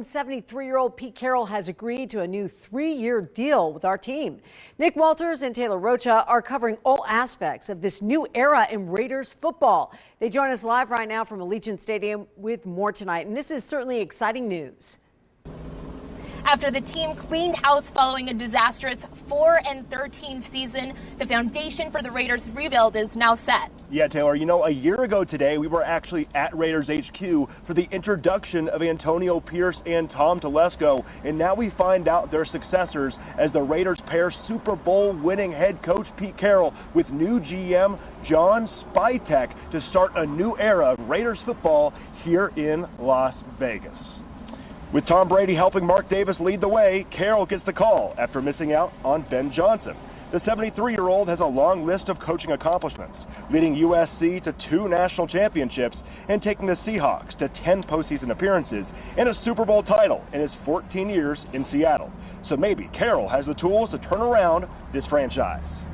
73-year-old Pete Carroll has agreed to a new 3-year deal with our team. Nick Walters and Taylor Rocha are covering all aspects of this new era in Raiders football. They join us live right now from Allegiant Stadium with more tonight, and this is certainly exciting news. After the team cleaned house following a disastrous 4-13 season, the foundation for the Raiders' rebuild is now set. Yeah, Taylor, you know, a year ago today, we were actually at Raiders HQ for the introduction of Antonio Pierce and Tom Telesco, and now we find out their successors as the Raiders pair Super Bowl winning head coach Pete Carroll with new GM John Spytek to start a new era of Raiders football here in Las Vegas. With Tom Brady helping Mark Davis lead the way, Carroll gets the call after missing out on Ben Johnson. The 73-year-old has a long list of coaching accomplishments, leading USC to 2 national championships and taking the Seahawks to 10 postseason appearances and a Super Bowl title in his 14 years in Seattle. So maybe Carroll has the tools to turn around this franchise.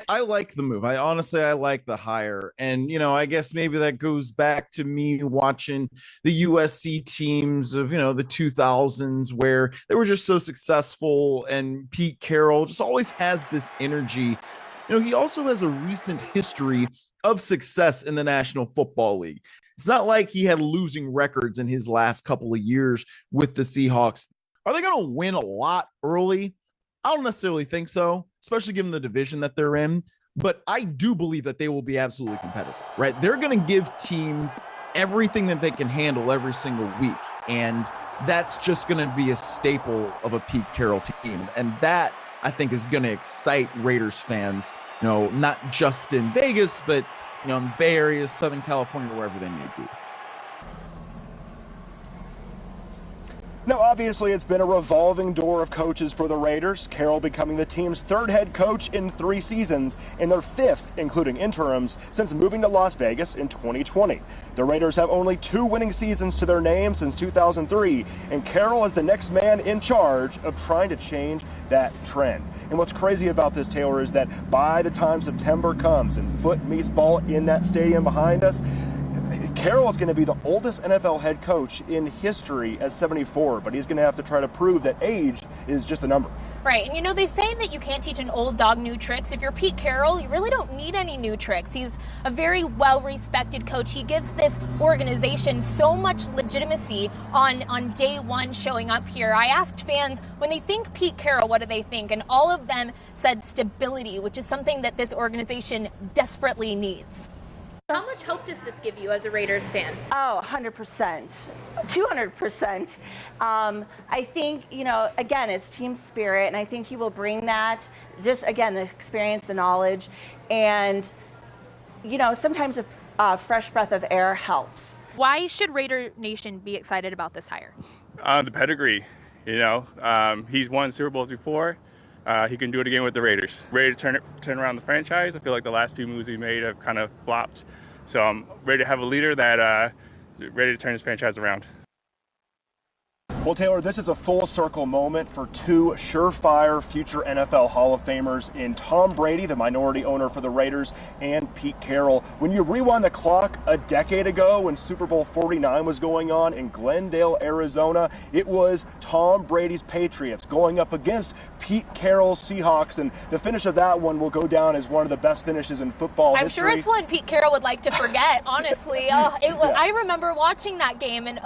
I like the move. I like the hire. And, you know, I guess maybe that goes back to me watching the USC teams of, the 2000s where they were just so successful. And Pete Carroll just always has this energy. He also has a recent history of success in the National Football League. It's not like he had losing records in his last couple of years with the Seahawks. Are they going to win a lot early? I don't necessarily think so, especially given the division that they're in. But I do believe that they will be absolutely competitive, right? They're going to give teams everything that they can handle every single week. And that's just going to be a staple of a Pete Carroll team. And that, I think, is going to excite Raiders fans, not just in Vegas, but, in the Bay Area, Southern California, wherever they may be. Now, obviously, it's been a revolving door of coaches for the Raiders, Carroll becoming the team's 3rd head coach in 3 seasons and their 5th, including interims, since moving to Las Vegas in 2020. The Raiders have only 2 winning seasons to their name since 2003, and Carroll is the next man in charge of trying to change that trend. And what's crazy about this, Taylor, is that by the time September comes and foot meets ball in that stadium behind us, Carroll is going to be the oldest NFL head coach in history at 74, but he's going to have to try to prove that age is just a number. Right, and they say that you can't teach an old dog new tricks. If you're Pete Carroll, you really don't need any new tricks. He's a very well-respected coach. He gives this organization so much legitimacy on day one showing up here. I asked fans, when they think Pete Carroll, what do they think? And all of them said stability, which is something that this organization desperately needs. How much hope does this give you as a Raiders fan? Oh, 100%, 200%. I think, again, it's team spirit, and I think he will bring that, just, again, the experience, the knowledge, and, sometimes a fresh breath of air helps. Why should Raider Nation be excited about this hire? The pedigree, he's won Super Bowls before. He can do it again with the Raiders. Ready to turn around the franchise. I feel like the last few moves we made have kind of flopped. So I'm ready to have a leader that ready to turn his franchise around. Well, Taylor, this is a full circle moment for 2 surefire future NFL Hall of Famers in Tom Brady, the minority owner for the Raiders, and Pete Carroll. When you rewind the clock a decade ago when Super Bowl 49 was going on in Glendale, Arizona, it was Tom Brady's Patriots going up against Pete Carroll's Seahawks, and the finish of that one will go down as one of the best finishes in football history. I'm sure it's one Pete Carroll would like to forget, honestly. I remember watching that game, and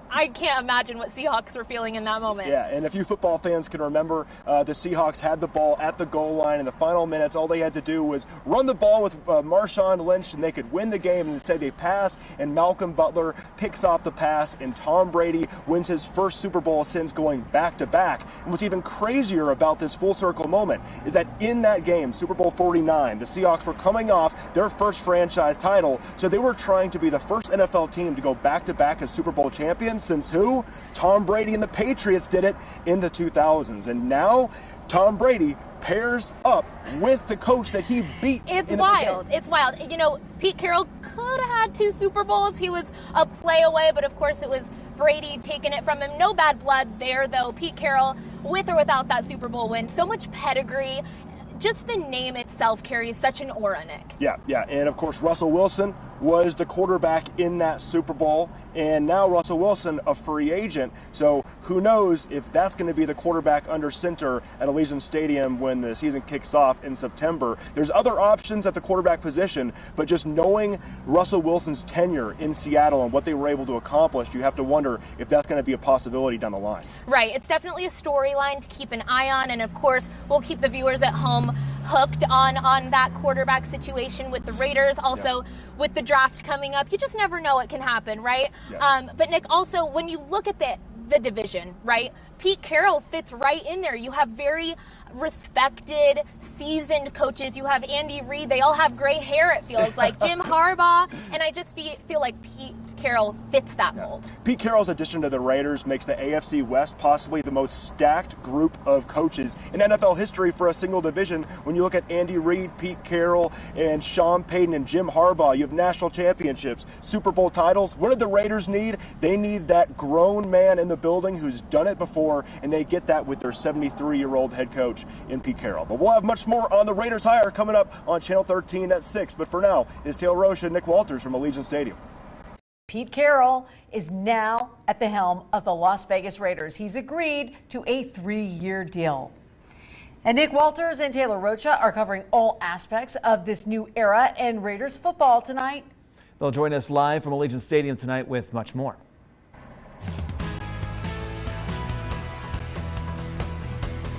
I can't imagine what Seahawks were feeling in that moment. Yeah, and if you football fans can remember, the Seahawks had the ball at the goal line in the final minutes. All they had to do was run the ball with Marshawn Lynch, and they could win the game. And instead, they pass, and Malcolm Butler picks off the pass, and Tom Brady wins his first Super Bowl since going back-to-back. And what's even crazier about this full circle moment is that in that game, Super Bowl 49, the Seahawks were coming off their first franchise title, so they were trying to be the first NFL team to go back-to-back as Super Bowl champions. Since who? Tom Brady and the Patriots did it in the 2000s. And now Tom Brady pairs up with the coach that he beat. It's wild. It's wild. Pete Carroll could have had 2 Super Bowls. He was a play away, but of course it was Brady taking it from him. No bad blood there, though. Pete Carroll, with or without that Super Bowl win, so much pedigree. Just the name itself carries such an aura, Nick. Yeah. And of course, Russell Wilson, was the quarterback in that Super Bowl, and now Russell Wilson, a free agent. So who knows if that's going to be the quarterback under center at Allegiant Stadium when the season kicks off in September. There's other options at the quarterback position, but just knowing Russell Wilson's tenure in Seattle and what they were able to accomplish, you have to wonder if that's going to be a possibility down the line. Right. It's definitely a storyline to keep an eye on, and of course, we'll keep the viewers at home hooked on that quarterback situation with the Raiders. Also, with the draft coming up, you just never know what can happen, right? But Nick, also, when you look at the division, right, Pete Carroll fits right in there. You have very respected, seasoned coaches. You have Andy Reid. They all have gray hair, it feels like. Jim Harbaugh. And I just feel like Pete Carroll fits that mold. Pete Carroll's addition to the Raiders makes the AFC West possibly the most stacked group of coaches in NFL history for a single division. When you look at Andy Reid, Pete Carroll, and Sean Payton and Jim Harbaugh, you have national championships, Super Bowl titles. What did the Raiders need? They need that grown man in the building who's done it before, and they get that with their 73-year-old head coach in Pete Carroll. But we'll have much more on the Raiders hire coming up on Channel 13 at 6. But for now, it's Taylor Rocha and Nick Walters from Allegiant Stadium. Pete Carroll is now at the helm of the Las Vegas Raiders. He's agreed to a 3-year deal. And Nick Walters and Taylor Rocha are covering all aspects of this new era in Raiders football tonight. They'll join us live from Allegiant Stadium tonight with much more.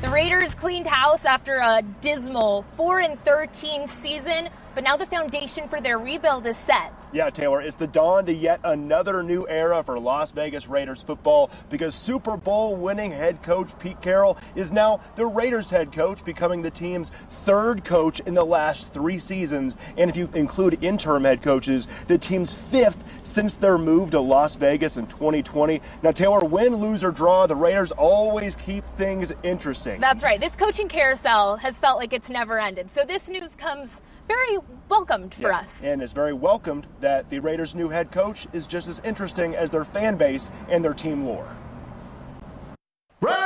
The Raiders cleaned house after a dismal 4-13 season, but now the foundation for their rebuild is set. Yeah, Taylor, it's the dawn to yet another new era for Las Vegas Raiders football because Super Bowl winning head coach Pete Carroll is now the Raiders head coach, becoming the team's 3rd coach in the last 3 seasons. And if you include interim head coaches, the team's 5th since their move to Las Vegas in 2020. Now, Taylor, win, lose, or draw, the Raiders always keep things interesting. That's right. This coaching carousel has felt like it's never ended. So this news comes very welcomed for us. And it's very welcomed that the Raiders' new head coach is just as interesting as their fan base and their team lore. Raiders!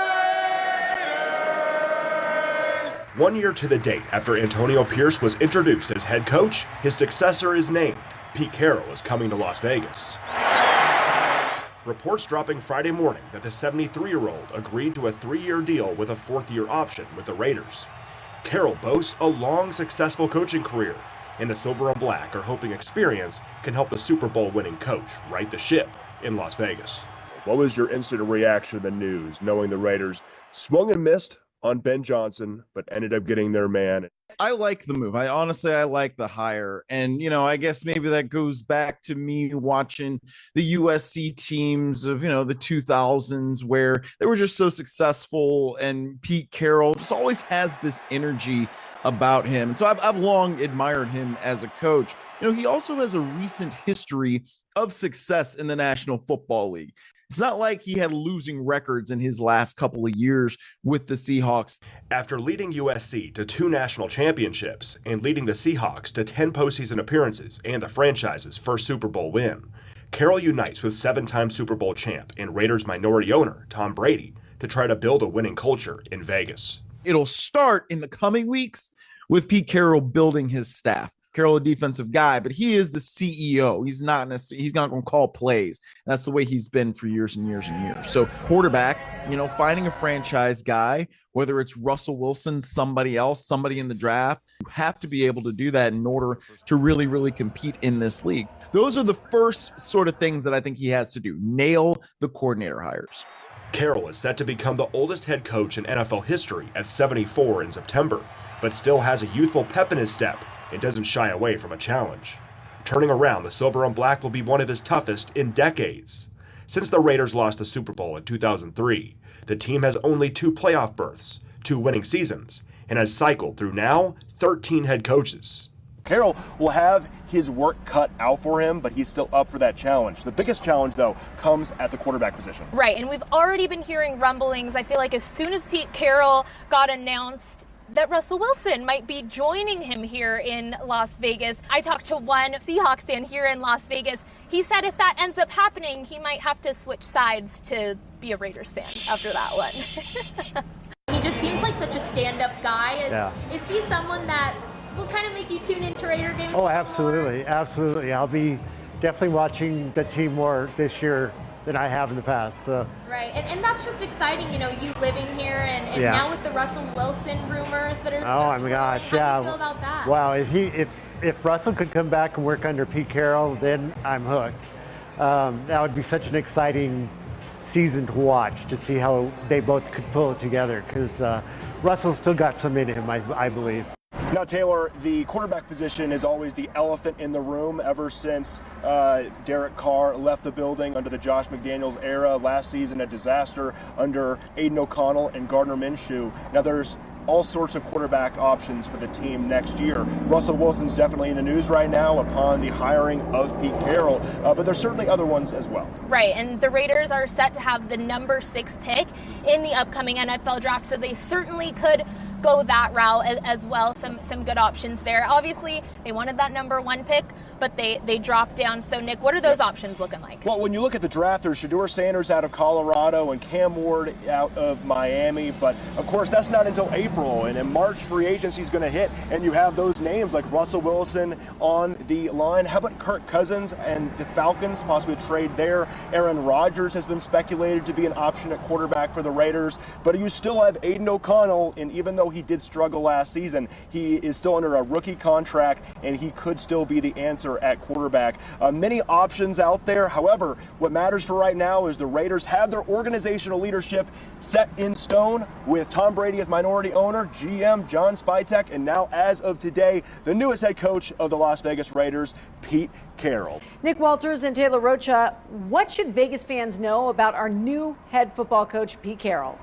1 year to the date after Antonio Pierce was introduced as head coach, his successor is named. Pete Carroll is coming to Las Vegas. Reports dropping Friday morning that the 73-year-old agreed to a 3-year deal with a 4th-year option with the Raiders. Carroll boasts a long, successful coaching career, and the Silver and Black are hoping experience can help the Super Bowl winning coach right the ship in Las Vegas. What was your instant reaction to the news, knowing the Raiders swung and missed on Ben Johnson, but ended up getting their man? I like the move. I like the hire. And, I guess maybe that goes back to me watching the USC teams of, the 2000s where they were just so successful. And Pete Carroll just always has this energy about him. And so I've long admired him as a coach. He also has a recent history of success in the National Football League. It's not like he had losing records in his last couple of years with the Seahawks. After leading USC to 2 national championships and leading the Seahawks to 10 postseason appearances and the franchise's first Super Bowl win, Carroll unites with 7-time Super Bowl champ and Raiders minority owner Tom Brady to try to build a winning culture in Vegas. It'll start in the coming weeks with Pete Carroll building his staff. Carroll, a defensive guy, but he is the CEO. He's not going to call plays. That's the way he's been for years and years and years. So quarterback, finding a franchise guy, whether it's Russell Wilson, somebody else, somebody in the draft, you have to be able to do that in order to really, really compete in this league. Those are the first sort of things that I think he has to do. Nail the coordinator hires. Carroll is set to become the oldest head coach in NFL history at 74 in September, but still has a youthful pep in his step and doesn't shy away from a challenge. Turning around the Silver and Black will be one of his toughest in decades. Since the Raiders lost the Super Bowl in 2003, the team has only 2 playoff berths, 2 winning seasons, and has cycled through now 13 head coaches. Carroll will have his work cut out for him, but he's still up for that challenge. The biggest challenge, though, comes at the quarterback position. Right, and we've already been hearing rumblings. I feel like as soon as Pete Carroll got announced that Russell Wilson might be joining him here in Las Vegas. I talked to one Seahawks fan here in Las Vegas. He said if that ends up happening, he might have to switch sides to be a Raiders fan after that one. He just seems like such a stand-up guy. Is he someone that will kind of make you tune into Raider games? Oh, absolutely, absolutely. I'll be definitely watching the team more this year than I have in the past. So. Right, and that's just exciting, you know, you living here and Yeah. now with the Russell Wilson rumors that are. Oh my gosh, How yeah. do you feel about that? Wow, if Russell could come back and work under Pete Carroll, then I'm hooked. That would be such an exciting season to watch, to see how they both could pull it together, because Russell's still got some in him, I believe. Now, Taylor, the quarterback position is always the elephant in the room ever since Derek Carr left the building under the Josh McDaniels era. Last season, a disaster under Aiden O'Connell and Gardner Minshew. Now, there's all sorts of quarterback options for the team next year. Russell Wilson's definitely in the news right now upon the hiring of Pete Carroll, but there's certainly other ones as well. Right, and the Raiders are set to have the number 6 pick in the upcoming NFL draft, so they certainly could go that route as well. Some good options there. Obviously, they wanted that number 1 pick, but they dropped down. So, Nick, what are those options looking like? Well, when you look at the draft, there's Shedeur Sanders out of Colorado and Cam Ward out of Miami. But, of course, that's not until April. And in March, free agency is going to hit, and you have those names like Russell Wilson on the line. How about Kirk Cousins and the Falcons, possibly a trade there? Aaron Rodgers has been speculated to be an option at quarterback for the Raiders. But you still have Aiden O'Connell, and even though he did struggle last season, he is still under a rookie contract, and he could still be the answer at quarterback. Many options out there. However, what matters for right now is the Raiders have their organizational leadership set in stone with Tom Brady as minority owner, GM John Spytek, and now, as of today, the newest head coach of the Las Vegas Raiders, Pete Carroll. Nick Walters and Taylor Rocha, what should Vegas fans know about our new head football coach, Pete Carroll?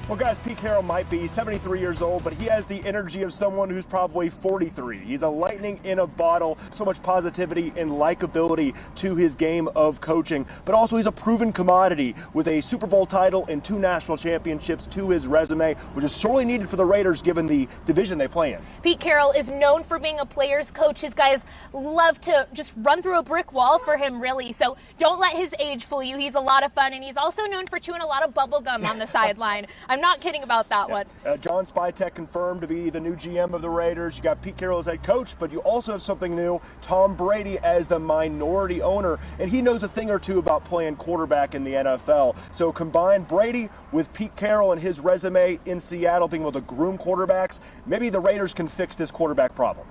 Well, guys, Pete Carroll might be 73 years old, but he has the energy of someone who's probably 43. He's a lightning in a bottle, so much positivity and likability to his game of coaching, but also he's a proven commodity with a Super Bowl title and 2 national championships to his resume, which is sorely needed for the Raiders given the division they play in. Pete Carroll is known for being a player's coach. His guys love to just run through a brick wall for him, really, so don't let his age fool you. He's a lot of fun, and he's also known for chewing a lot of bubble gum on the sideline. I'm not kidding about that one. John Spytek confirmed to be the new GM of the Raiders. You got Pete Carroll as head coach, but you also have something new, Tom Brady as the minority owner, and he knows a thing or two about playing quarterback in the NFL. So combine Brady with Pete Carroll and his resume in Seattle being able to groom quarterbacks, maybe the Raiders can fix this quarterback problem.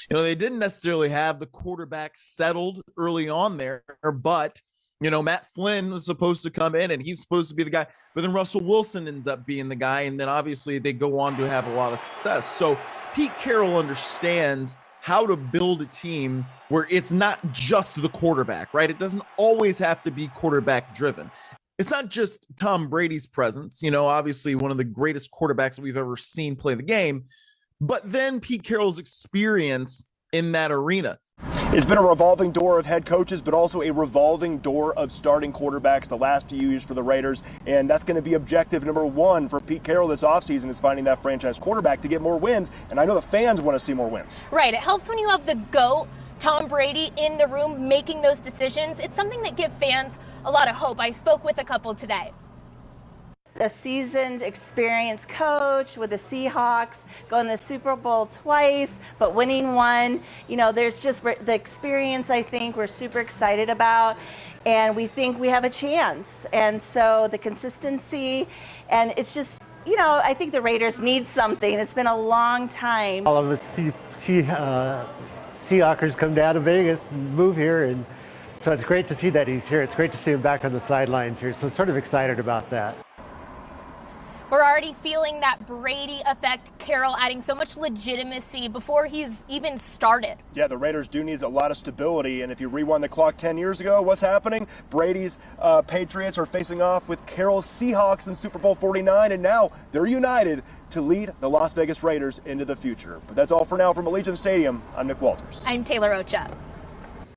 You know, they didn't necessarily have the quarterback settled early on there, but you know, Matt Flynn was supposed to come in and he's supposed to be the guy, but then Russell Wilson ends up being the guy. And then obviously they go on to have a lot of success. So Pete Carroll understands how to build a team where it's not just the quarterback, right? It doesn't always have to be quarterback driven. It's not just Tom Brady's presence, you know, obviously one of the greatest quarterbacks that we've ever seen play the game, but then Pete Carroll's experience in that arena. It's been a revolving door of head coaches, but also a revolving door of starting quarterbacks the last few years for the Raiders. And that's going to be objective number 1 for Pete Carroll this offseason, is finding that franchise quarterback to get more wins. And I know the fans want to see more wins. Right. It helps when you have the GOAT, Tom Brady, in the room making those decisions. It's something that gives fans a lot of hope. I spoke with a couple today. A seasoned, experienced coach with the Seahawks, going to the Super Bowl twice, but winning one. You know, there's just the experience, I think, we're super excited about, and we think we have a chance. And so the consistency, and it's just, you know, I think the Raiders need something. It's been a long time. All of us Seahawkers come down to Vegas and move here, and so it's great to see that he's here. It's great to see him back on the sidelines here, so sort of excited about that. We're already feeling that Brady effect, Carroll adding so much legitimacy before he's even started. Yeah, the Raiders do need a lot of stability, and if you rewind the clock 10 years ago, what's happening? Brady's Patriots are facing off with Carroll's Seahawks in Super Bowl 49, and now they're united to lead the Las Vegas Raiders into the future. But that's all for now from Allegiant Stadium. I'm Nick Walters. I'm Taylor Rocha.